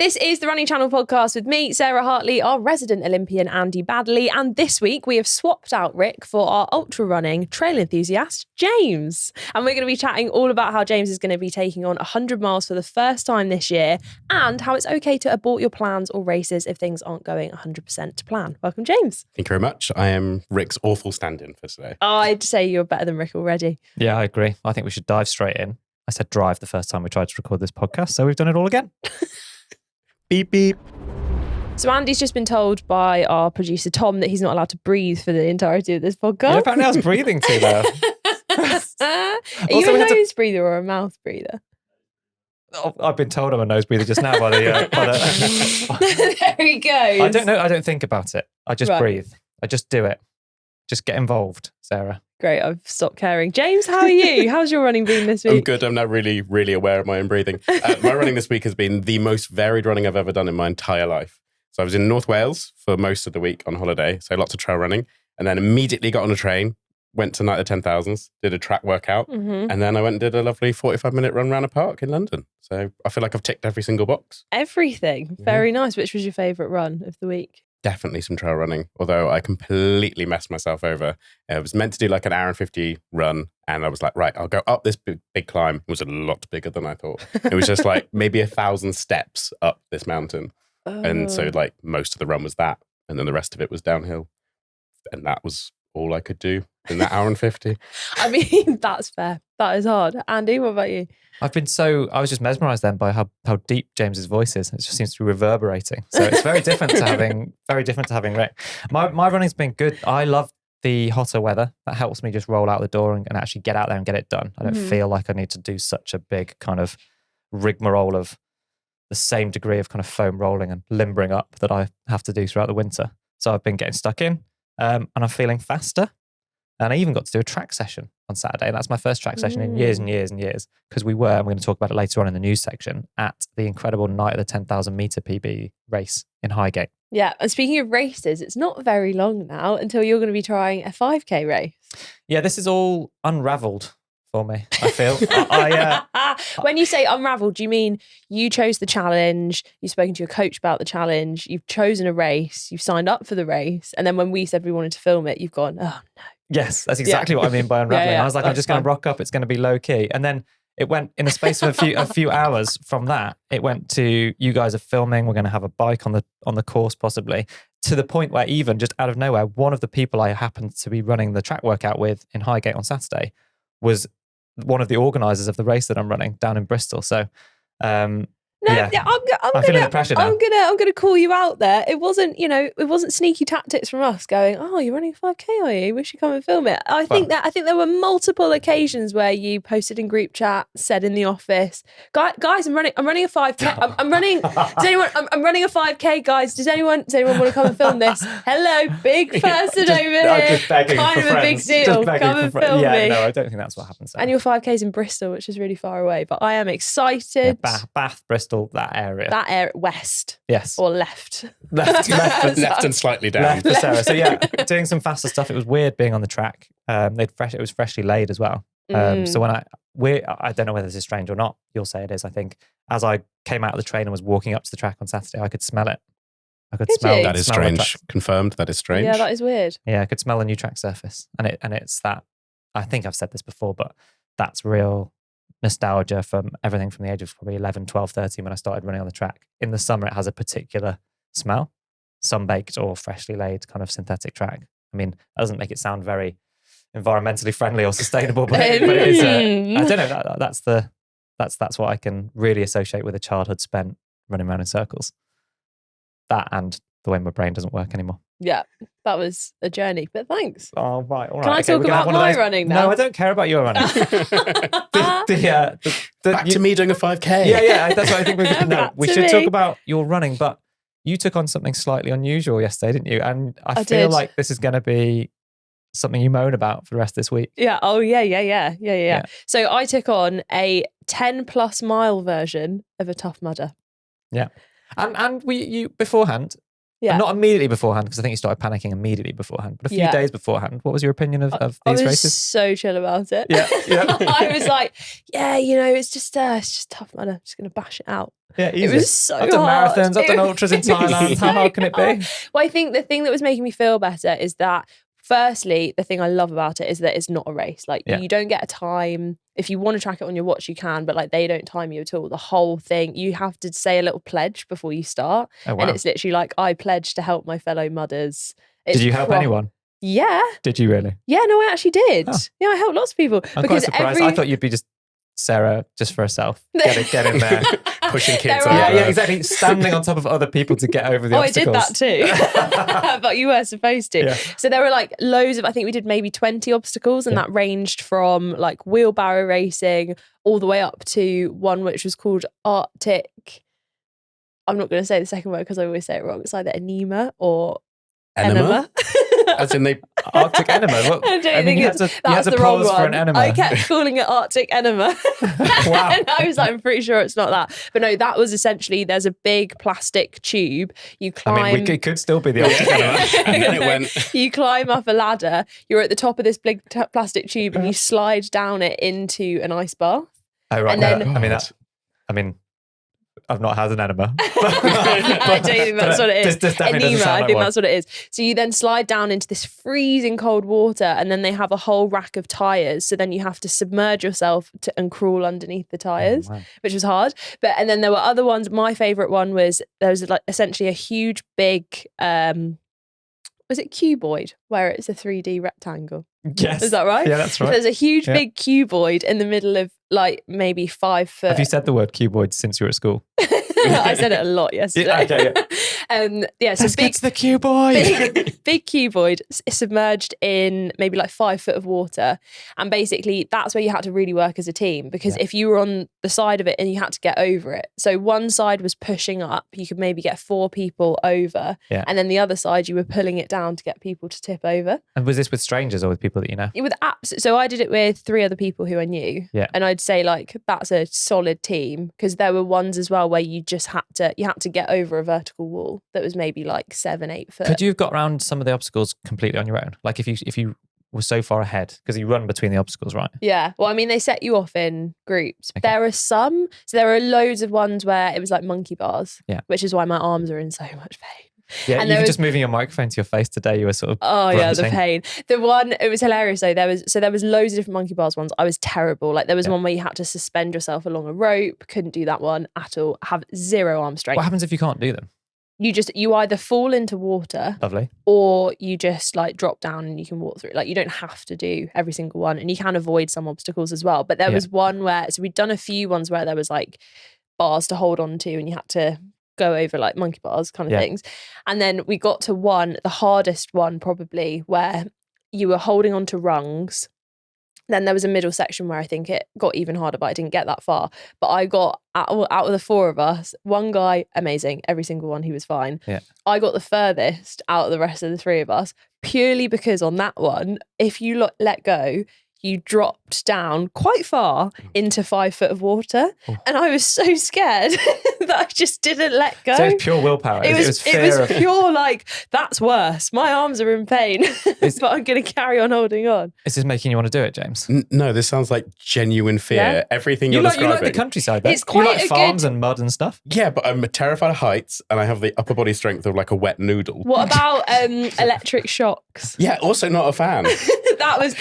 This is the Running Channel podcast with me, Sarah Hartley, our resident Olympian, Andy Baddeley. And this week we have swapped out Rick for our ultra running trail enthusiast, James. And we're going to be chatting all about how James is going to be taking on 100 miles for the first time this year and how it's okay to abort your plans or races if things aren't going 100% to plan. Welcome, James. Thank you very much. I am Rick's awful stand-in for today. Oh, I'd say you're better than Rick already. Yeah, I agree. I think we should dive straight in. I said drive the first time we tried to record this podcast, so we've done it all again. Beep, beep. So Andy's just been told by our producer, Tom, that he's not allowed to breathe for the entirety of this podcast. Yeah, apparently I was breathing too loud. Are you a nose breather or a mouth breather? Oh, I've been told I'm a nose breather just now by the... There he goes. I don't know. I don't think about it. I just Right. breathe. I just do it. Just get involved, Sarah. Great, I've stopped caring. James, how are you? How's your running been this week? I'm good. I'm now really aware of my own breathing. My running this week has been the most varied running I've ever done in my entire life. So I was in North Wales for most of the week on holiday, so lots of trail running, and then immediately got on a train, went to Night of 10,000s, did a track workout, and then I went and did a lovely 45-minute run around a park in London. So I feel like I've ticked every single box. Everything. Very nice. Which was your favourite run of the week? Definitely some trail running, although I completely messed myself over. I was meant to do like an hour and 50 run, and I was like, right, I'll go up this big climb. It was a lot bigger than I thought. It was just like maybe 1,000 steps up this mountain. And so like most of the run was that, and then the rest of it was downhill. And that was all I could do in that hour and 50. I mean, that's fair. That is hard. Andy, what about you? I was just mesmerised then by how deep James's voice is. It just seems to be reverberating. So it's very different to having Rick. My running's been good. I love the hotter weather. That helps me just roll out the door and actually get out there and get it done. I don't feel like I need to do such a big kind of rigmarole of the same degree of kind of foam rolling and limbering up that I have to do throughout the winter. So I've been getting stuck in and I'm feeling faster. And I even got to do a track session on Saturday. That's my first track session in years and years and years. Because we're going to talk about it later on in the news section, at the incredible Night of the 10,000 metre PB race in Highgate. Yeah, and speaking of races, it's not very long now until you're going to be trying a 5K race. Yeah, this is all unravelled for me, I feel. When you say unravelled, do you mean you chose the challenge, you've spoken to your coach about the challenge, you've chosen a race, you've signed up for the race, and then when we said we wanted to film it, you've gone, oh no. Yes, that's exactly what I mean by unravelling. I was like, I'm just going to rock up. It's going to be low key. And then it went in the space of a few hours from that. It went to, you guys are filming. We're going to have a bike on the course possibly, to the point where even just out of nowhere, one of the people I happened to be running the track workout with in Highgate on Saturday was one of the organisers of the race that I'm running down in Bristol. So, I'm feeling the pressure now. I'm gonna call you out there. It wasn't sneaky tactics from us going, oh, you're running a 5K, are you? We should come and film it. I think there were multiple occasions where you posted in group chat, said in the office, guys, I'm running a 5K. I'm running a 5K, guys. Does anyone want to come and film this? Hello, big person over here. Kind of a big deal. Come and film me. No, I don't think that's what happens. And your 5K's in Bristol, which is really far away, but I am excited. Yeah, Bath, Bristol. That area, west, yes, or left and slightly down. Left for Sarah. So yeah, doing some faster stuff. It was weird being on the track. It was freshly laid as well. So when I don't know whether this is strange or not. You'll say it is. I think as I came out of the train and was walking up to the track on Saturday, I could smell it. I could smell. That is strange. Confirmed. That is strange. Yeah, that is weird. Yeah, I could smell a new track surface, and it's that. I think I've said this before, but that's real nostalgia from everything from the age of probably 11, 12, 13 when I started running on the track. In the summer, it has a particular smell, sun-baked or freshly laid kind of synthetic track. I mean, that doesn't make it sound very environmentally friendly or sustainable, but it is. I don't know. That's what I can really associate with a childhood spent running around in circles. That and the way my brain doesn't work anymore. Yeah, that was a journey, but thanks. Oh, right. All right. Can I talk about my running now? No, I don't care about your running. Back to me doing a 5K. Yeah, that's what I think we should talk about your running, but you took on something slightly unusual yesterday, didn't you? And I feel like this is going to be something you moan about for the rest of this week. Yeah. Oh, yeah. So I took on a 10+ mile version of a Tough Mudder. Yeah. And you beforehand, Yeah. And not immediately beforehand, because I think you started panicking immediately beforehand, but a few days beforehand. What was your opinion of these races? I was so chill about it. Yeah. I was like, yeah, it's just tough, man. I'm just going to bash it out. Yeah, easy. It was so I've done hard. marathons, I've done ultras in Thailand. How hard can it be? Well, I think the thing that was making me feel better is that, firstly, the thing I love about it is that it's not a race. Like, you don't get a time. If you want to track it on your watch, you can, but like they don't time you at all. The whole thing, you have to say a little pledge before you start. Oh, wow. And it's literally like, I pledge to help my fellow mudders. Did you help anyone? Yeah. Did you really? Yeah, no, I actually did. Oh. Yeah, I helped lots of people. I'm quite surprised. I thought you'd be just Sarah, just for herself. Get in there. Pushing kids over. Yeah, exactly. Standing on top of other people to get over the obstacles. I did that too. But you were supposed to. Yeah. So there were like loads of, I think we did maybe 20 obstacles, and that ranged from like wheelbarrow racing all the way up to one which was called Arctic. I'm not going to say the second word because I always say it wrong. It's either enema or enema. As in Arctic enema. What? I mean, you had to pause for an enema. I kept calling it Arctic enema. Wow. And I was like, I'm pretty sure it's not that. But no, that was essentially, there's a big plastic tube. You climb. I mean, it could still be the Arctic enema. And then it went. You climb up a ladder. You're at the top of this big plastic tube, and you slide down it into an ice bath. Oh, right. And then, I mean, I've not had an enema. I don't think that's what it is. Enema, I think that's what it is. So you then slide down into this freezing cold water, and then they have a whole rack of tyres. So then you have to submerge yourself and crawl underneath the tyres, which was hard. And then there were other ones. My favourite one was, there was like essentially a huge big, was it cuboid, where it's a 3D rectangle? Yes. Is that right? Yeah, that's right. So there's a huge big cuboid in the middle of like maybe 5 foot. Have you said the word cuboid since you were at school? I said it a lot yesterday. So let's get to the cuboid. Big cuboid submerged in maybe like 5 foot of water. And basically that's where you had to really work as a team, because if you were on the side of it and you had to get over it. So one side was pushing up, you could maybe get 4 people over. Yeah. And then the other side, you were pulling it down to get people to tip over. And was this with strangers or with people that you know? With apps. So I did it with 3 other people who I knew. Yeah. And I'd say like that's a solid team, because there were ones as well where you had to get over a vertical wall that was maybe like 7-8 foot. Could you have got around some of the obstacles completely on your own? Like if you were so far ahead, because you run between the obstacles, right? Yeah. Well, I mean, they set you off in groups. Okay. There are loads of ones where it was like monkey bars, which is why my arms are in so much pain. Yeah, and you were just moving your microphone to your face today. You were sort of the pain. The one, it was hilarious though. There was loads of different monkey bars ones. I was terrible. Like there was one where you had to suspend yourself along a rope. Couldn't do that one at all. Have 0 arm strength. What happens if you can't do them? You either fall into water, lovely, or you just like drop down and you can walk through. Like you don't have to do every single one, and you can avoid some obstacles as well. But there was one where, so we'd done a few ones where there was like bars to hold on to, and you had to go over like monkey bars kind of things. And then we got to one, the hardest one probably, where you were holding on to rungs. Then there was a middle section where I think it got even harder, but I didn't get that far. But I got out of the 4 of us, one guy, amazing, every single one, he was fine. Yeah. I got the furthest out of the rest of the 3 of us, purely because on that one, if you let go, you dropped down quite far into 5 foot of water. Oh. And I was so scared that I just didn't let go. So it was pure willpower. It was pure like, that's worse. My arms are in pain, but I'm going to carry on holding on. Is this making you want to do it, James? No, this sounds like genuine fear. Yeah. Everything you're describing. You like the countryside, though. It's quite you like farms and mud and stuff? Yeah, but I'm terrified of heights, and I have the upper body strength of like a wet noodle. What about electric shocks? Yeah, also not a fan. That was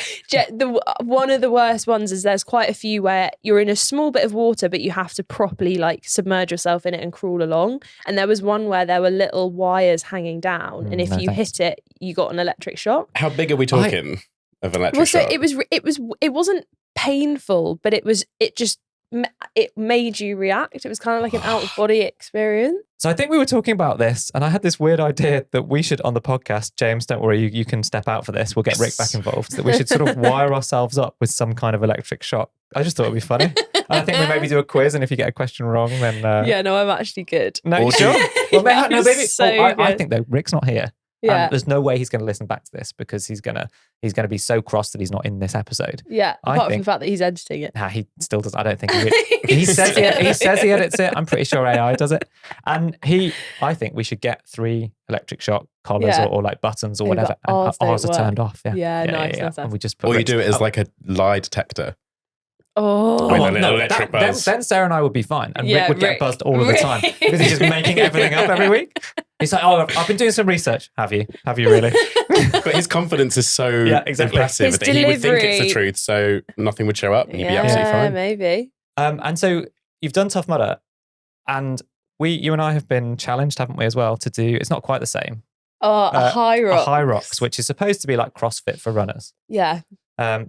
one of the worst ones. Is there's quite a few where you're in a small bit of water, but you have to properly like submerge yourself in it and crawl along. And there was one where there were little wires hanging down, and if you hit it, you got an electric shock. How big are we talking of an electric shock? So it wasn't painful, but it made you react. It was kind of like an out of body experience. So I think we were talking about this, and I had this weird idea that we should, on the podcast, James, don't worry, you can step out for this. We'll get Rick back involved. That we should sort of wire ourselves up with some kind of electric shock. I just thought it'd be funny. And I think we maybe do a quiz, and if you get a question wrong, then... Yeah, no, I'm actually good. No, sure? Well, maybe. So I think, though, Rick's not here. Yeah. There's no way he's going to listen back to this because he's gonna be so cross that he's not in this episode. Yeah. Apart from the fact that he's editing it. Nah, he still does. I don't think he says he edits it. I'm pretty sure AI does it. And I think we should get 3 electric shock collars or like buttons or whatever. And ours are turned off. Yeah. Nice. And we just or you do it as like a lie detector. Oh, with a little electric buzz. Then Sarah and I would be fine. And Rick would get buzzed all of the time because he's just making everything up every week. He's like, oh, I've been doing some research. Have you really? But his confidence is so impressive that he would think it's the truth, so nothing would show up and you'd be absolutely fine. Maybe. And so you've done Tough Mudder, and you and I have been challenged, haven't we, as well, to do, it's not quite the same. A high rocks. A high rocks, which is supposed to be like CrossFit for runners. Yeah. I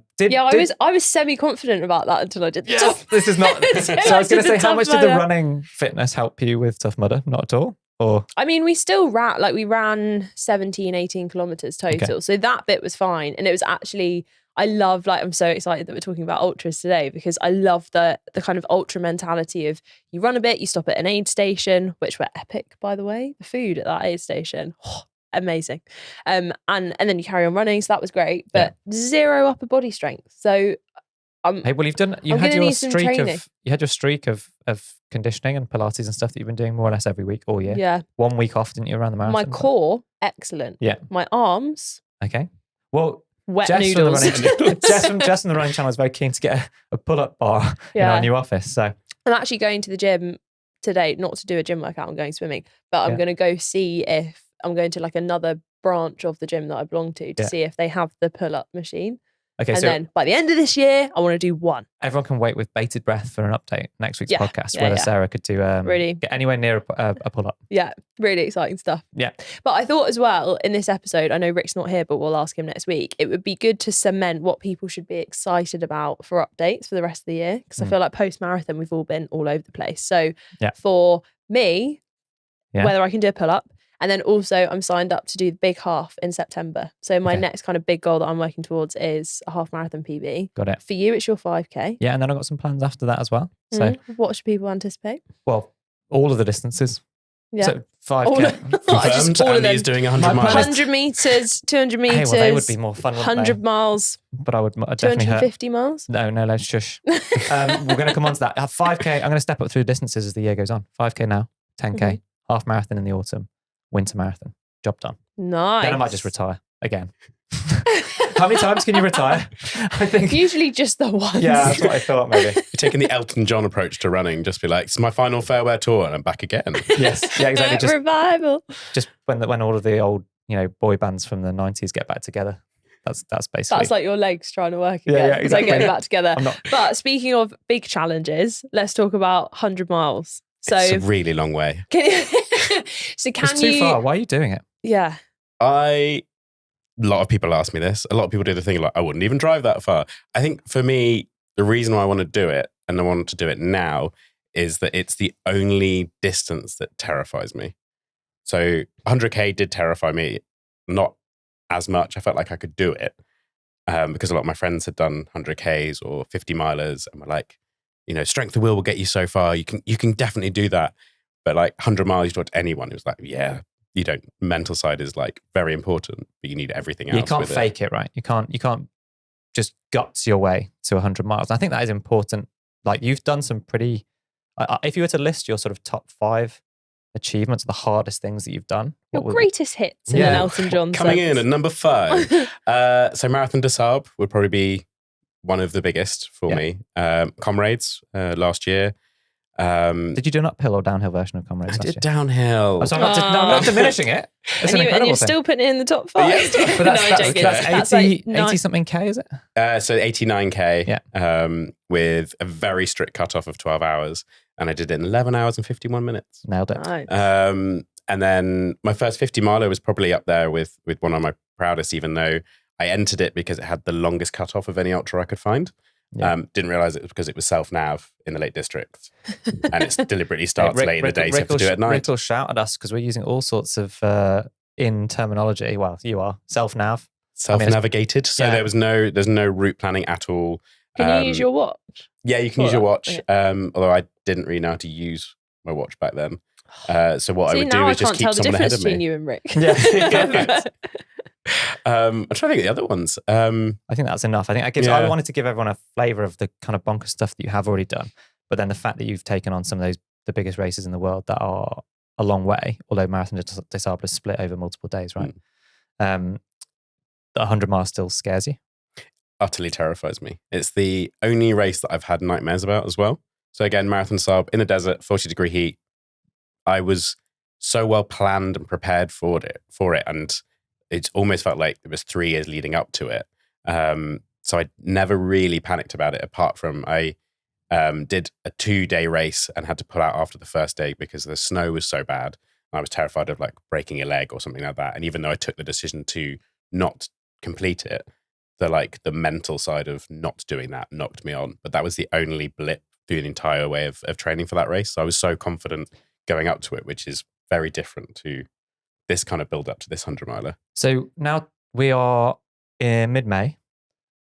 was semi-confident about that until I did the Tough. This is not. So I was going to say, how much did the running fitness help you with Tough Mudder? Not at all. Or I mean, we still ran 17, 18 kilometers total. Okay. So that bit was fine. And it was actually, I'm so excited that we're talking about ultras today because I love the kind of ultra mentality of you run a bit, you stop at an aid station, which were epic, by the way. The food at that aid station, amazing. And then you carry on running. So that was great, but zero upper body strength. So hey, well, you had your streak of conditioning and Pilates and stuff that you've been doing more or less every week all year. Yeah. 1 week off, didn't you, around the marathon? My core, excellent. Yeah. My arms. Okay. Well, wet noodles. Jess from the running channel is very keen to get a pull-up bar in our new office. So I'm actually going to the gym today, not to do a gym workout, I'm going swimming, but I'm going to go see if I'm going to like another branch of the gym that I belong to see if they have the pull-up machine. Okay, and then by the end of this year, I want to do one. Everyone can wait with bated breath for an update next week's podcast, whether Sarah could do get anywhere near a pull-up. Yeah, really exciting stuff. Yeah. But I thought as well, in this episode, I know Rick's not here, but we'll ask him next week, it would be good to cement what people should be excited about for updates for the rest of the year. Because I feel like post-marathon, we've all been all over the place. So for me, whether I can do a pull-up, and then also I'm signed up to do the big half in September. So my next kind of big goal that I'm working towards is a half marathon PB. Got it. For you, it's your 5K. Yeah, and then I've got some plans after that as well. So what should people anticipate? Well, all of the distances. Yeah. So 5K. Confirmed, Andy's doing 100 miles. 100 metres, 200 metres. Hey, well, they would be more fun, 100 miles. But I'd definitely 250 miles? No, let's shush. We're going to come on to that. 5K, I'm going to step up through distances as the year goes on. 5K now, 10K, half marathon in the autumn, winter marathon. Job done. Nice. Then I might just retire again. How many times can you retire? I think usually just the once. Yeah, that's what I thought. Maybe you're taking the Elton John approach to running. Just be like, it's my final farewell tour, and I'm back again. Yes, yeah, exactly. Just revival. Just when all of the old boy bands from the 90s get back together. That's basically. That's like your legs trying to work again. Yeah, exactly. Like getting back together. But speaking of big challenges, let's talk about 100 miles. So it's a really long way. So it's too far. Why are you doing it? Yeah. A lot of people ask me this. A lot of people do the thing like, I wouldn't even drive that far. I think for me, the reason why I want to do it, and I want to do it now, is that it's the only distance that terrifies me. So 100K did terrify me, not as much. I felt like I could do it because a lot of my friends had done 100Ks or 50 milers and were like, strength of will get you so far. You can definitely do that. But like 100 miles, you talk to anyone who's like, yeah, you don't. Mental side is like very important, but you need everything else. You can't fake it, right? You can't just guts your way to 100 miles. I think that is important. Like you've done some pretty. If you were to list your sort of top 5 achievements, the hardest things that you've done, your greatest hits in an Elton John coming sense. in at number 5. So Marathon des Sables would probably be one of the biggest for me. Comrades last year. Did you do an uphill or downhill version of Comrades? I did downhill. I'm not diminishing it. It's and you're still putting it in the top 5. Yeah. But that's 80 something K, is it? So 89K with a very strict cutoff of 12 hours. And I did it in 11 hours and 51 minutes. Nailed it. Nice. And then my first 50 miler was probably up there with one of my proudest, even though I entered it because it had the longest cutoff of any ultra I could find. Yeah. Didn't realise it was because it was self-nav in the Lake District. And it deliberately starts late in the day, so you have to do it at night. Rick will shout at us because we're using all sorts of in terminology. Well, you are self-nav. Self-navigated. So there's no route planning at all. Can you use your watch? Yeah, you can use your watch. Although I didn't really know how to use my watch back then. So what I See, would do now I is just can't keep tell the someone ahead difference of me. between you and Rick. Yeah. I'm trying to think of the other ones. I think that's enough. I think Yeah. I wanted to give everyone a flavour of the kind of bonkers stuff that you have already done, but then the fact that you've taken on some of the biggest races in the world that are a long way, although Marathon des Sables is split over multiple days, right? The 100 miles still scares you. Utterly terrifies me. It's the only race that I've had nightmares about as well. So again, Marathon des Sables in the desert, 40-degree heat. I was so well planned and prepared for it, and it almost felt like it was 3 years leading up to it. So I never really panicked about it, apart from I did a 2-day race and had to pull out after the first day because the snow was so bad. I was terrified of like breaking a leg or something like that. And even though I took the decision to not complete it, the mental side of not doing that knocked me on. But that was the only blip through the entire way of training for that race. So I was so confident going up to it, which is very different to this kind of build up to this 100-miler. So now we are in mid-May,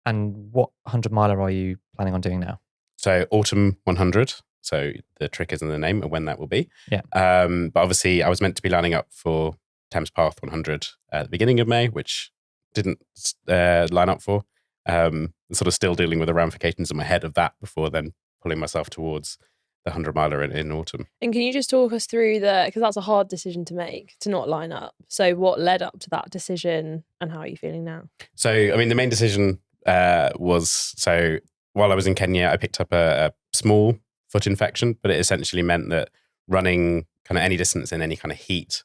and what 100-miler are you planning on doing now? So autumn 100. So the trick is in the name of when that will be. Yeah. But obviously I was meant to be lining up for Thames Path 100 at the beginning of May, which didn't line up for. Sort of still dealing with the ramifications in my head of that before then pulling myself towards the 100-miler in autumn. And can you just talk us through because that's a hard decision to make, to not line up. So what led up to that decision and how are you feeling now? So, I mean, the main decision was, so while I was in Kenya, I picked up a small foot infection, but it essentially meant that running kind of any distance in any kind of heat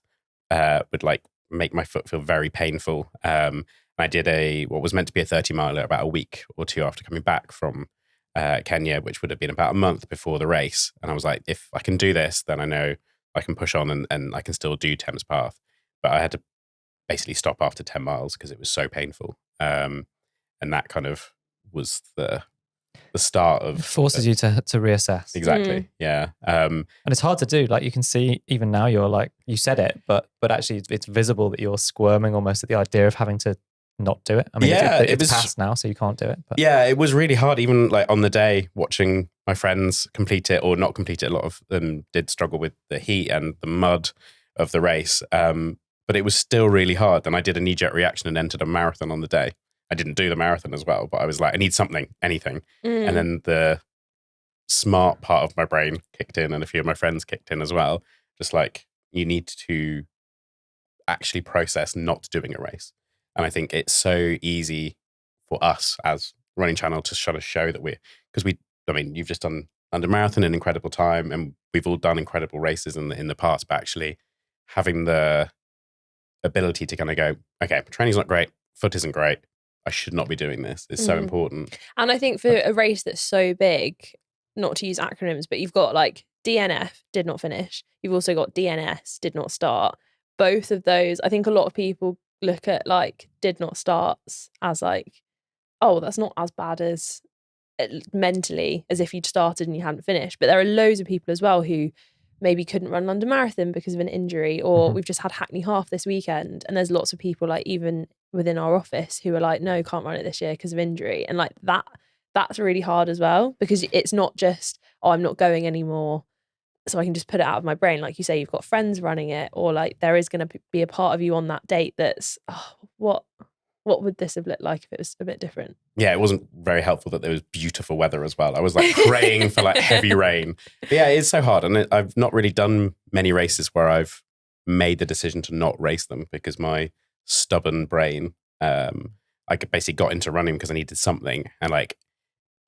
would like make my foot feel very painful. I did what was meant to be a 30-miler about a week or two after coming back from Kenya, which would have been about a month before the race. And I was like, if I can do this, then I know I can push on and I can still do Thames Path. But I had to basically stop after 10 miles because it was so painful. And that kind of was the start of... It forces you to reassess. Exactly, yeah. And it's hard to do. Like you can see, even now you're like, you said it, but actually it's visible that you're squirming almost at the idea of having to not do it. I mean, yeah, it's past now, so you can't do it. But. Yeah, it was really hard, even like on the day, watching my friends complete it or not complete it. A lot of them did struggle with the heat and the mud of the race. But it was still really hard. And I did a knee-jerk reaction and entered a marathon on the day. I didn't do the marathon as well, but I was like, I need something, anything. And then the smart part of my brain kicked in and a few of my friends kicked in as well. Just like, you need to actually process not doing a race. And I think it's so easy for us as running channel to try to show that you've just done London Marathon in incredible time and we've all done incredible races in the past, but actually having the ability to kind of go, okay, training's not great, foot isn't great, I should not be doing this is so important. And I think for a race that's so big, not to use acronyms, but you've got like DNF, did not finish. You've also got DNS, did not start. Both of those, I think a lot of people look at like did not starts as like, oh, that's not as bad as mentally as if you'd started and you hadn't finished. But there are loads of people as well who maybe couldn't run London Marathon because of an injury, or we've just had Hackney Half this weekend. And there's lots of people like even within our office who are like, no, can't run it this year because of injury. And like that's really hard as well, because it's not just, oh, I'm not going anymore, so I can just put it out of my brain. Like you say, you've got friends running it, or like there is going to be a part of you on that date that's, oh, what would this have looked like if it was a bit different? Yeah, it wasn't very helpful that there was beautiful weather as well. I was like praying for like heavy rain. But yeah, it's so hard. And I've not really done many races where I've made the decision to not race them because my stubborn brain, I basically got into running because I needed something and like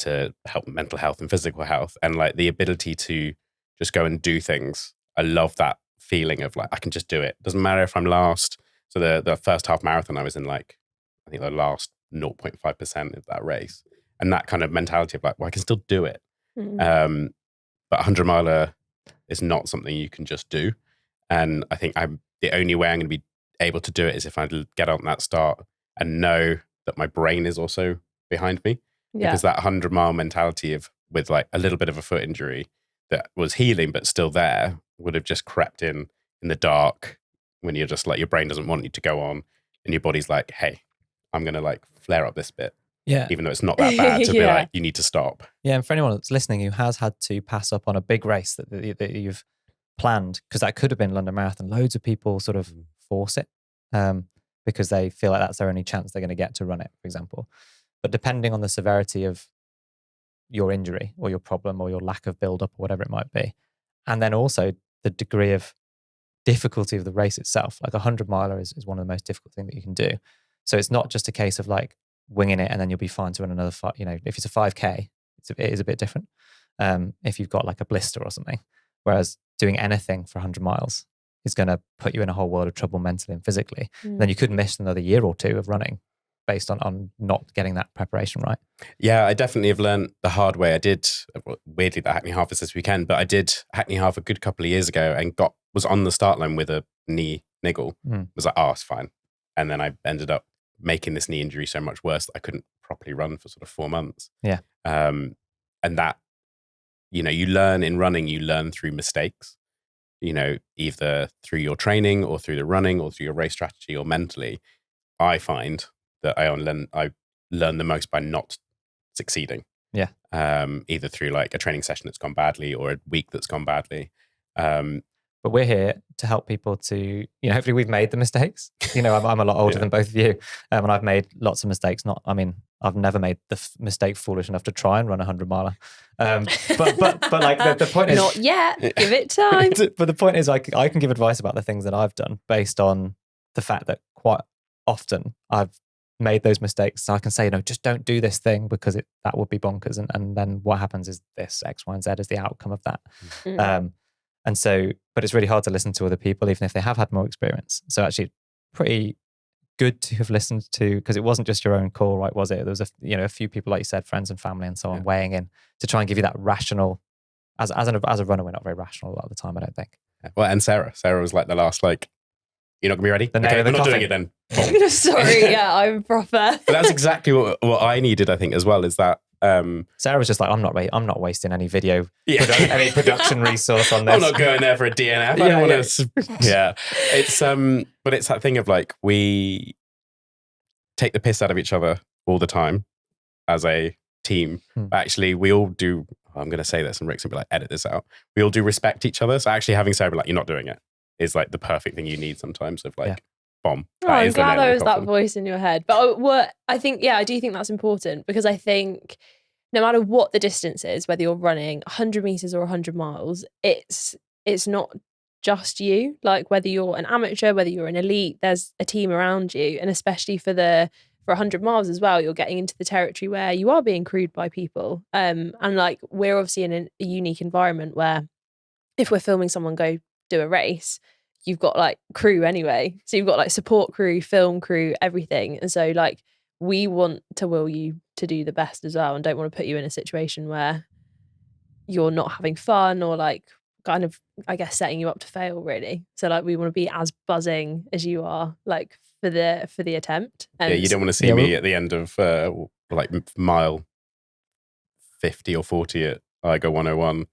to help mental health and physical health, and like the ability to just go and do things. I love that feeling of like, I can just do it. Doesn't matter if I'm last. So the first half marathon, I was in like, I think the last 0.5% of that race. And that kind of mentality of like, well, I can still do it. But 100-miler is not something you can just do. And I think the only way I'm going to be able to do it is if I get on that start and know that my brain is also behind me. Yeah. Because that 100-mile mentality with like a little bit of a foot injury that was healing but still there would have just crept in the dark when you're just like, your brain doesn't want you to go on and your body's like, hey, I'm going to like flare up this bit. Yeah. Even though it's not that bad to be like, you need to stop. Yeah. And for anyone that's listening who has had to pass up on a big race that you've planned, because that could have been London Marathon. Loads of people sort of force it because they feel like that's their only chance they're going to get to run it, for example. But depending on the severity of your injury or your problem or your lack of build-up or whatever it might be, and then also the degree of difficulty of the race itself, like 100-miler is one of the most difficult things that you can do. So it's not just a case of like winging it and then you'll be fine to run another five. You know, if it's a 5K, it is a bit different. If you've got like a blister or something, whereas doing anything for 100 miles is going to put you in a whole world of trouble mentally and physically. Then you could miss another year or two of running based on not getting that preparation right. Yeah, I definitely have learned the hard way. I did, weirdly, the Hackney Half is this weekend, but I did Hackney Half a good couple of years ago and was on the start line with a knee niggle. Was like, oh, it's fine. And then I ended up making this knee injury so much worse that I couldn't properly run for sort of 4 months. Yeah. And that, you know, you learn in running, you learn through mistakes, you know, either through your training or through the running or through your race strategy or mentally. I find that I learn the most by not succeeding. Yeah. Either through like a training session that's gone badly or a week that's gone badly. But we're here to help people to, you know, hopefully we've made the mistakes. You know, I'm a lot older than both of you, and I've made lots of mistakes. I've never made the mistake foolish enough to try and run 100-miler. But like the point is, not yet. Give it time. But the point is, I can give advice about the things that I've done based on the fact that quite often I've made those mistakes. So I can say, you know, just don't do this thing because that would be bonkers. And then what happens is this X, Y, and Z is the outcome of that. And so, but it's really hard to listen to other people, even if they have had more experience. So actually pretty good to have listened to, because it wasn't just your own call, right? Was it? There was a few people, like you said, friends and family and so on, weighing in to try and give you that rational, as a runner, we're not very rational a lot of the time, I don't think. Well, and Sarah was like the last, like, you're not gonna be ready? Okay, we're not doing it then. Sorry, yeah, I'm proper. But that's exactly what I needed, I think, as well, is that Sarah was just like, I'm not wasting any video, any production resource on this. I'm not going there for a DNF. I don't want to. Yeah, it's but it's that thing of like, we take the piss out of each other all the time as a team. But actually, we all do. I'm going to say this, and Rick's going to be like, edit this out. We all do respect each other. So actually, having Sarah be like, you're not doing it, is like the perfect thing you need sometimes. Of like. Bomb. I'm glad there was that voice in your head. But I do think that's important, because I think no matter what the distance is, whether you're running 100 meters or 100 miles, it's not just you. Like, whether you're an amateur, whether you're an elite, there's a team around you. And especially for 100 miles as well, you're getting into the territory where you are being crewed by people. And like, we're obviously in a unique environment where if we're filming someone go do a race, you've got like crew anyway. So you've got like support crew, film crew, everything. And so like, we want to will you to do the best as well, and don't want to put you in a situation where you're not having fun or like kind of, I guess, setting you up to fail, really. So like, we want to be as buzzing as you are, like for the attempt. And you don't want to see me at the end of like mile 50 or 40 at Igo 101.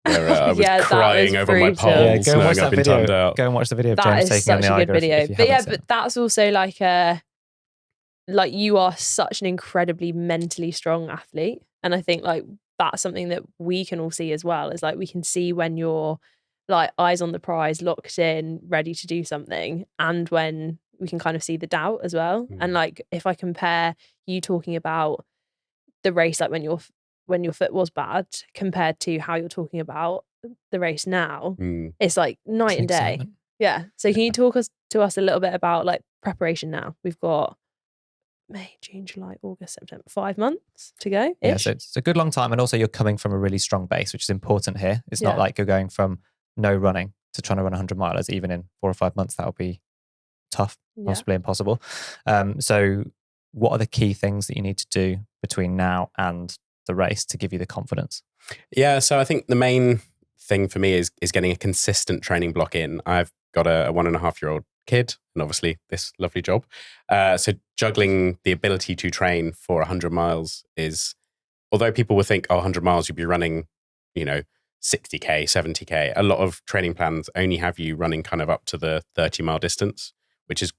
Where I was crying over my pole, snowing up in timed out. Go and watch the video of James taking on the Igo. That is such a good video. But that's also like you are such an incredibly mentally strong athlete. And I think like that's something that we can all see as well, is like, we can see when you're like eyes on the prize, locked in, ready to do something, and when we can kind of see the doubt as well. And like, if I compare you talking about the race, like when your foot was bad compared to how you're talking about the race now, it's like night and day. Yeah. So can you talk to us a little bit about like preparation now? We've got May, June, July, August, September, 5 months to go. Yeah, so it's a good long time. And also you're coming from a really strong base, which is important here. It's not like you're going from no running to trying to run 100 milers. Even in 4 or 5 months, that'll be tough, possibly impossible. So what are the key things that you need to do between now and the race to give you the confidence? Yeah, so I think the main thing for me is getting a consistent training block in. I've got a 1.5-year-old kid, and obviously this lovely job. So juggling the ability to train for 100 miles is, although people would think, 100 miles you'd be running, 60K, 70K, a lot of training plans only have you running kind of up to the 30-mile distance, which is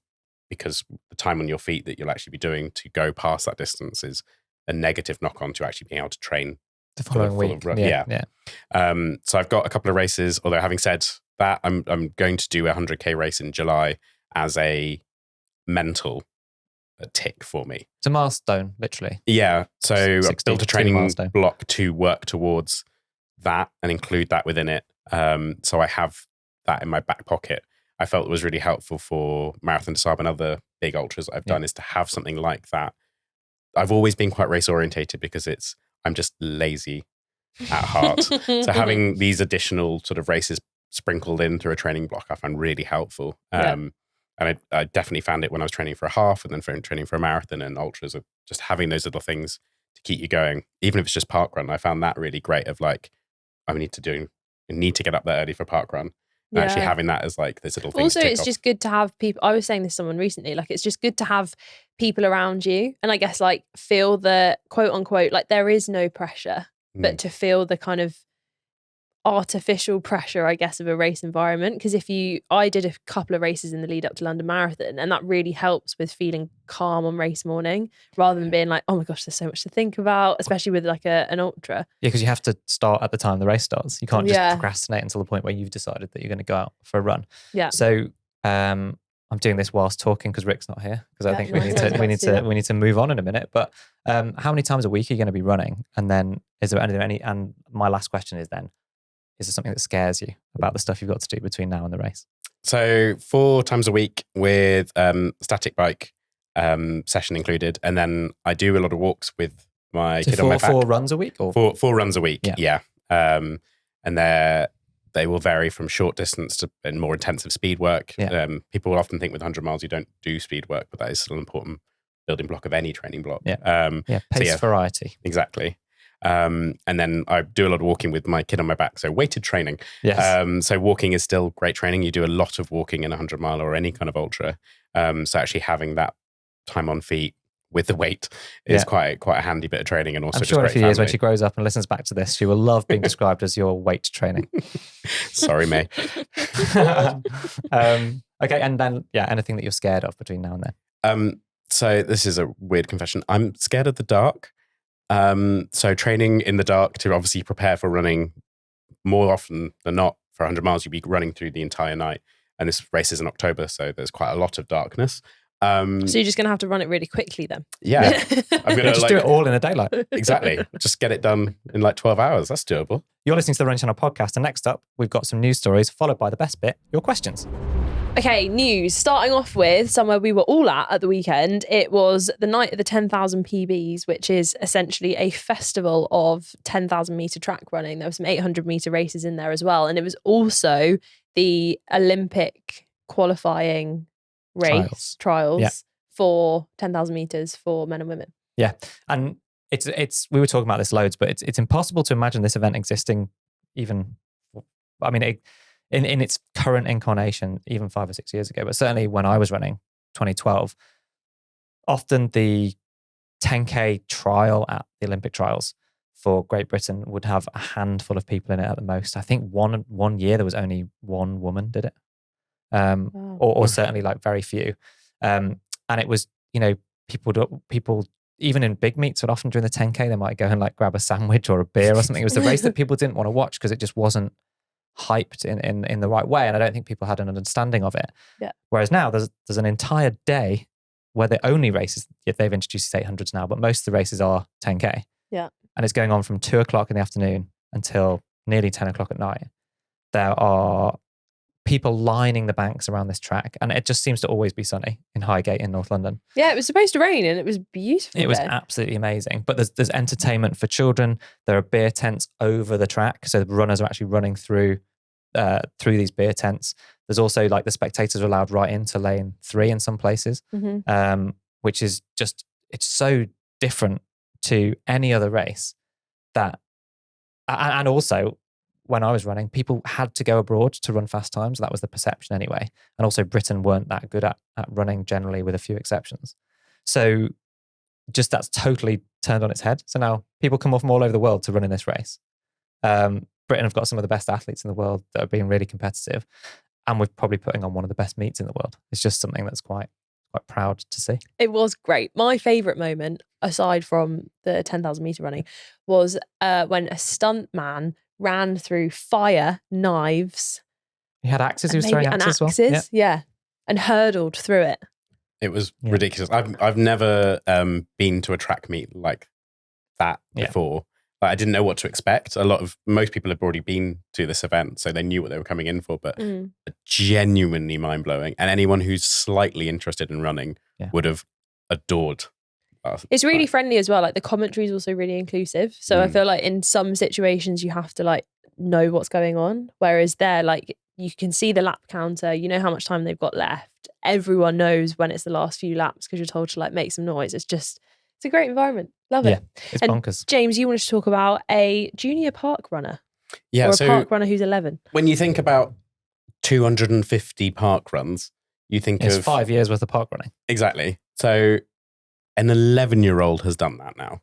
because the time on your feet that you'll actually be doing to go past that distance is a negative knock-on to actually being able to train the following week. So I've got a couple of races, although having said that. I'm going to do a 100k race in July as a mental tick for me. It's a milestone, literally. Yeah. So I've built a training milestone. block to work towards that and include that within it. So I have that in my back pocket. I felt it was really helpful for Marathon des Sables and other big ultras I've done is to have something like that. I've always been quite race orientated because I'm just lazy at heart. So having these additional sort of races sprinkled in through a training block, I found really helpful. And I definitely found it when I was training for a half and then training for a marathon and ultras, of just having those little things to keep you going, even if it's just park run. I found that really great of like, I need to get up there early for park run. And actually having that as like this little thing. Also, it's just good to have people. I was saying this to someone recently, like it's just good to have people around you. And I guess like feel the quote unquote, like there is no pressure, but to feel the kind of artificial pressure, I guess, of a race environment. Because I did a couple of races in the lead up to London Marathon, and that really helps with feeling calm on race morning rather than being like, oh my gosh, there's so much to think about, especially with like an ultra. Yeah, because you have to start at the time the race starts. You can't just procrastinate until the point where you've decided that you're going to go out for a run. Yeah. So I'm doing this whilst talking because Rick's not here, because I think we need to move on in a minute. But how many times a week are you going to be running? And then is there any? And my last question is then, is there something that scares you about the stuff you've got to do between now and the race? So 4 times a week with static bike session included. And then I do a lot of walks with my kid on my back. 4 runs a week? Or? Four runs a week, yeah. And they will vary from short distance to and more intensive speed work. Yeah. People will often think with 100 miles you don't do speed work, but that is still an important building block of any training block. Yeah, pace variety. Exactly. And then I do a lot of walking with my kid on my back, so weighted training. Yes. So walking is still great training. You do a lot of walking in a 100 mile or any kind of ultra. So actually having that time on feet with the weight is quite a handy bit of training, and also I'm just sure in great a few years family. when she grows up and listens back to this, she will love being described as your weight training. Sorry, May. Okay, and then anything that you're scared of between now and then. So this is a weird confession. I'm scared of the dark. So training in the dark to obviously prepare for running, more often than not for 100 miles, you'd be running through the entire night. And this race is in October, so there's quite a lot of darkness. So you're just going to have to run it really quickly then? Yeah. I'm going to just do it all in the daylight. Exactly. Just get it done in like 12 hours. That's doable. You're listening to the Running Channel podcast, and next up, we've got some news stories, followed by the best bit, your questions. Okay, news. Starting off with somewhere we were all at the weekend. It was the night of the 10,000 PBs, which is essentially a festival of 10,000 metre track running. There were some 800 metre races in there as well. And it was also the Olympic qualifying race trials for 10,000 metres for men and women. Yeah. And it's we were talking about this loads, but it's impossible to imagine this event existing even, I mean, in its current incarnation, even 5 or 6 years ago, but certainly when I was running 2012, often the 10K trial at the Olympic trials for Great Britain would have a handful of people in it at the most. I think one year there was only one woman did it. Or certainly like very few. And it was, people even in big meets would often during the 10K, they might go and like grab a sandwich or a beer or something. It was the race that people didn't want to watch because it just wasn't hyped in the right way. And I don't think people had an understanding of it. Yeah. Whereas now there's an entire day where the only races, they've introduced 800s now, but most of the races are 10K. Yeah. And it's going on from 2 o'clock in the afternoon until nearly 10 o'clock at night. There are people lining the banks around this track, and it just seems to always be sunny in Highgate in North London. Yeah, it was supposed to rain and it was beautiful. It was absolutely amazing. But there's entertainment for children. There are beer tents over the track, so the runners are actually running through these beer tents. There's also like the spectators are allowed right into lane 3 in some places, which is just, it's so different to any other race that, and also when I was running, people had to go abroad to run fast times. That was the perception anyway. And also Britain weren't that good at running generally, with a few exceptions. So just that's totally turned on its head. So now people come off from all over the world to run in this race. Britain have got some of the best athletes in the world that are being really competitive. And we're probably putting on one of the best meets in the world. It's just something that's quite proud to see. It was great. My favourite moment, aside from the 10,000 metre running, was when a stunt man ran through fire, knives, He had axes. He was maybe throwing an axes as well. axes, yeah, and hurdled through it. It was ridiculous. I've never been to a track meet like that before. Like, I didn't know what to expect. Most people have already been to this event, so they knew what they were coming in for, but genuinely mind-blowing. And anyone who's slightly interested in running would have adored. It's really friendly as well. Like, the commentary is also really inclusive. So I feel like in some situations you have to like know what's going on. Whereas there, like, you can see the lap counter, you know how much time they've got left. Everyone knows when it's the last few laps because you're told to like make some noise. It's a great environment. Love it. It's and bonkers. James, you wanted to talk about a junior park runner. Yeah, or a park runner who's 11. When you think about 250 park runs, you think it's of 5 years worth of park running. Exactly. So an 11-year-old has done that now.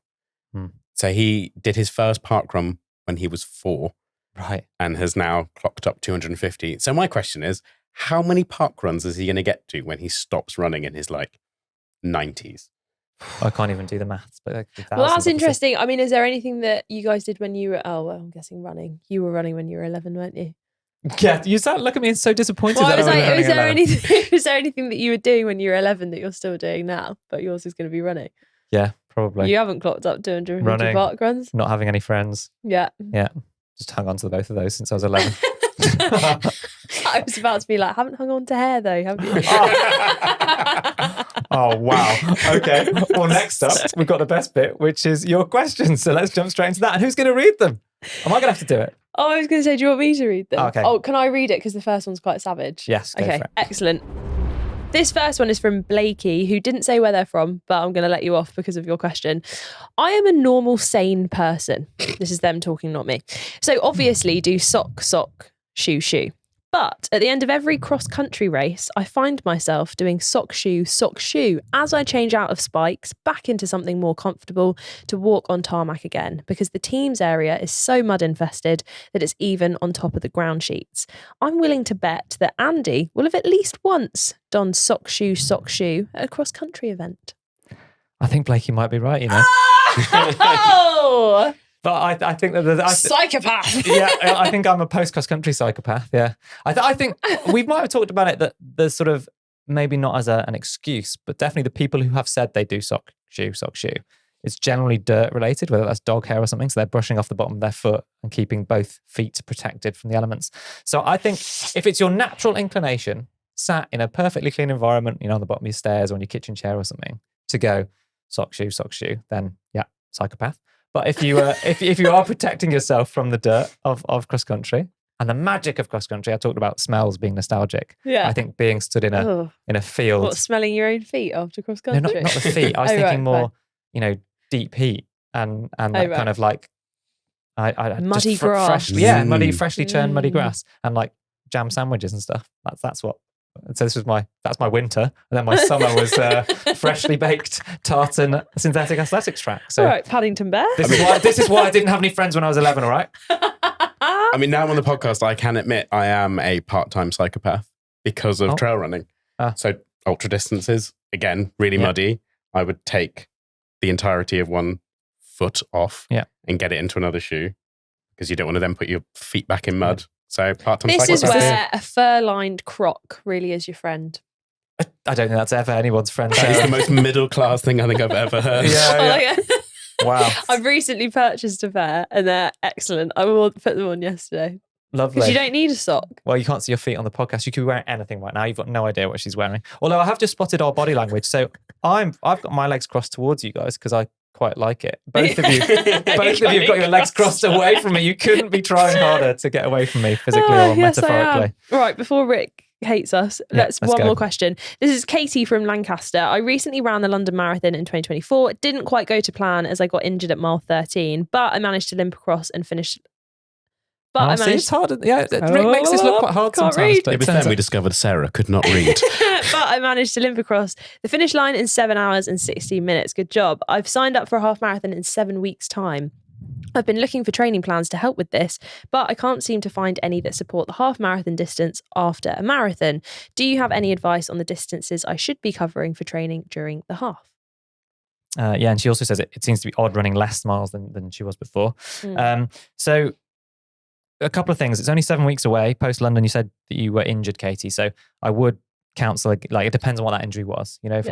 So he did his first park run when he was 4. Right. And has now clocked up 250. So my question is, how many park runs is he going to get to when he stops running in his like 90s? I can't even do the maths, but well, that's interesting. I mean, is there anything that you guys did when you were? Oh, well, I'm guessing running. You were running when you were 11, weren't you? Yeah, you look at me and so disappointed. Well, I was that like, is running there anything that you were doing when you were 11 that you're still doing now, but yours is going to be running? Yeah, probably. You haven't clocked up 250 running, park runs. Not having any friends. Yeah. Just hung on to both of those since I was 11. I was about to be like, haven't hung on to hair though, haven't you? Oh, wow. Okay. Well, next up, we've got the best bit, which is your questions. So let's jump straight into that. And who's going to read them? Am I going to have to do it? Oh, I was going to say, do you want me to read them? Okay. Oh, can I read it? Because the first one's quite savage. Yes. Go okay, for it. Excellent. This first one is from Blakey, who didn't say where they're from, but I'm going to let you off because of your question. I am a normal, sane person. This is them talking, not me. So obviously do sock, shoe. But at the end of every cross-country race, I find myself doing sock, shoe as I change out of spikes back into something more comfortable to walk on tarmac again, because the team's area is so mud-infested that it's even on top of the ground sheets. I'm willing to bet that Andy will have at least once donned sock, shoe at a cross-country event. I think Blakey might be right, you know. Oh! But I think that psychopath. Yeah, I think I'm a post-cross country psychopath. Yeah, I think we might have talked about it that there's sort of maybe not as an excuse, but definitely the people who have said they do sock shoe. It's generally dirt related, whether that's dog hair or something. So they're brushing off the bottom of their foot and keeping both feet protected from the elements. So I think if it's your natural inclination, sat in a perfectly clean environment, you know, on the bottom of your stairs or on your kitchen chair or something, to go sock shoe, then yeah, psychopath. But if you are protecting yourself from the dirt of cross country and the magic of cross country, I talked about smells being nostalgic. Yeah, I think being stood in a field. What, smelling your own feet after cross country? No, not the feet. I was thinking more, you know, deep heat and that kind of like muddy grass. Freshly churned muddy grass and like jam sandwiches and stuff. That's what. So that's my winter, and then my summer was freshly baked tartan synthetic athletics track. So all right, Paddington Bear. This is why I didn't have any friends when I was 11. All right. I mean, now on the podcast, I can admit I am a part-time psychopath because of trail running. So ultra distances, again, really muddy. I would take the entirety of one foot off and get it into another shoe because you don't want to then put your feet back in mud. So part-time this psychopath. Is where a fur-lined croc really is your friend. I don't think that's ever anyone's friend. That is the most middle-class thing I think I've ever heard. Yeah. Wow. I've recently purchased a pair and they're excellent. I will put them on yesterday. Lovely. Because you don't need a sock. Well, you can't see your feet on the podcast. You could be wearing anything right now. You've got no idea what she's wearing. Although I have just spotted our body language. So I've got my legs crossed towards you guys because I quite like it. Both of you have got your legs crossed away from me. You couldn't be trying harder to get away from me physically or metaphorically. Right, before Rick hates us, let's one go. more question. This is Katie from Lancaster. I recently ran the London Marathon in 2024. It didn't quite go to plan as I got injured at mile 13, but I managed to limp across and finish. It's hard. Yeah, Rick makes this look quite hard sometimes. It was then we discovered Sarah could not read. But I managed to limp across the finish line in 7 hours and 16 minutes. Good job. I've signed up for a half marathon in 7 weeks' time. I've been looking for training plans to help with this, but I can't seem to find any that support the half marathon distance after a marathon. Do you have any advice on the distances I should be covering for training during the half? And she also says it seems to be odd running less miles than she was before. So a couple of things. It's only 7 weeks away. Post London, you said that you were injured, Katie. So I would counsel, like, it depends on what that injury was. You know, if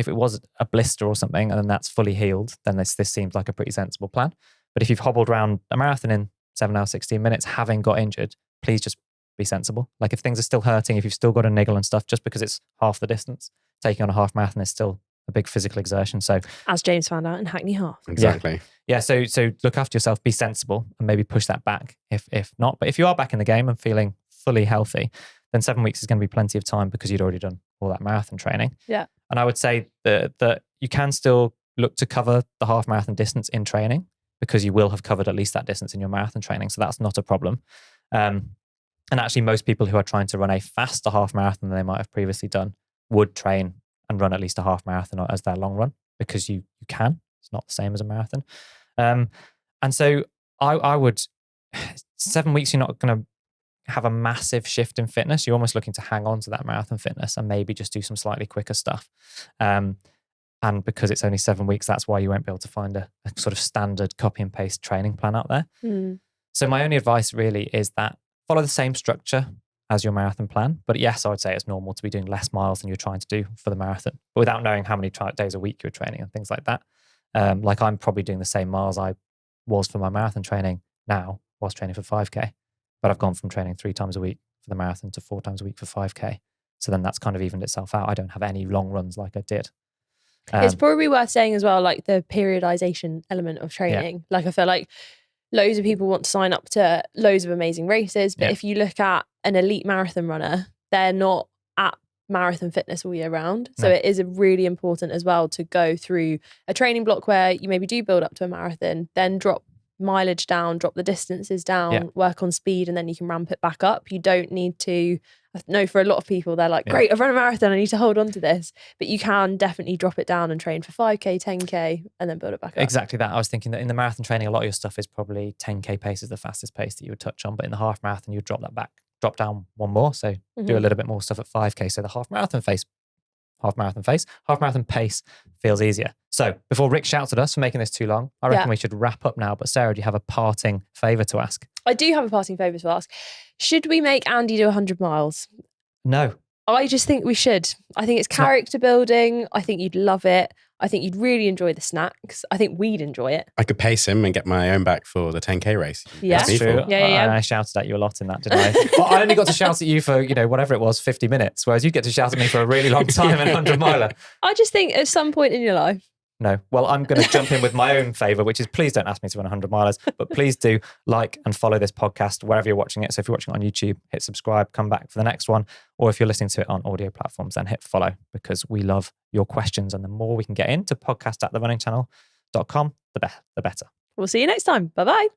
it was a blister or something, and then that's fully healed, then this seems like a pretty sensible plan. But if you've hobbled around a marathon in 7 hours, 16 minutes, having got injured, please just be sensible. Like, if things are still hurting, if you've still got a niggle and stuff, just because it's half the distance, taking on a half marathon is still a big physical exertion. So, as James found out in Hackney Half. Exactly. Yeah. So look after yourself, be sensible, and maybe push that back if not. But if you are back in the game and feeling fully healthy, then 7 weeks is going to be plenty of time because you'd already done all that marathon training. Yeah. And I would say that you can still look to cover the half marathon distance in training, because you will have covered at least that distance in your marathon training. So that's not a problem. And actually, most people who are trying to run a faster half marathon than they might have previously done would train and run at least a half marathon as their long run, because you can. It's not the same as a marathon. And so I would, 7 weeks, you're not going to have a massive shift in fitness. You're almost looking to hang on to that marathon fitness and maybe just do some slightly quicker stuff. And because it's only 7 weeks, that's why you won't be able to find a sort of standard copy and paste training plan out there. So my only advice really is that follow the same structure as your marathon plan. But yes, I would say it's normal to be doing less miles than you're trying to do for the marathon, but without knowing how many days a week you're training and things like that. Like, I'm probably doing the same miles I was for my marathon training now whilst training for 5K, but I've gone from training 3 times a week for the marathon to 4 times a week for 5K. So then that's kind of evened itself out. I don't have any long runs like I did. It's probably worth saying as well, like, the periodization element of training. Yeah. Like, I feel like loads of people want to sign up to loads of amazing races, but if you look at an elite marathon runner, they're not at marathon fitness all year round. So it is really important as well to go through a training block where you maybe do build up to a marathon, then drop mileage down, drop the distances down, work on speed, and then you can ramp it back up. You don't need to, I know for a lot of people, they're like, great, I've run a marathon, I need to hold on to this. But you can definitely drop it down and train for 5K, 10K, and then build it back up. Exactly that. I was thinking that in the marathon training, a lot of your stuff is probably 10K pace is the fastest pace that you would touch on. But in the half marathon, you would drop that back, drop down one more. So do a little bit more stuff at 5K. So the half marathon pace feels easier. So before Rick shouts at us for making this too long, I reckon we should wrap up now. But Sarah, do you have a parting favour to ask? I do have a parting favour to ask. Should we make Andy do 100 miles? No. I just think we should. I think it's character building. I think you'd love it. I think you'd really enjoy the snacks. I think we'd enjoy it. I could pace him and get my own back for the 10K race. Yeah, that's true. Yeah. I shouted at you a lot in that, didn't I? But I only got to shout at you for, whatever it was, 50 minutes, whereas you get to shout at me for a really long time in 100 miler. I just think at some point in your life. No. Well, I'm going to jump in with my own favour, which is please don't ask me to run 100 milers, but please do like and follow this podcast wherever you're watching it. So if you're watching it on YouTube, hit subscribe, come back for the next one. Or if you're listening to it on audio platforms, then hit follow, because we love your questions. And the more we can get into podcast@therunningchannel.com, the better. We'll see you next time. Bye-bye.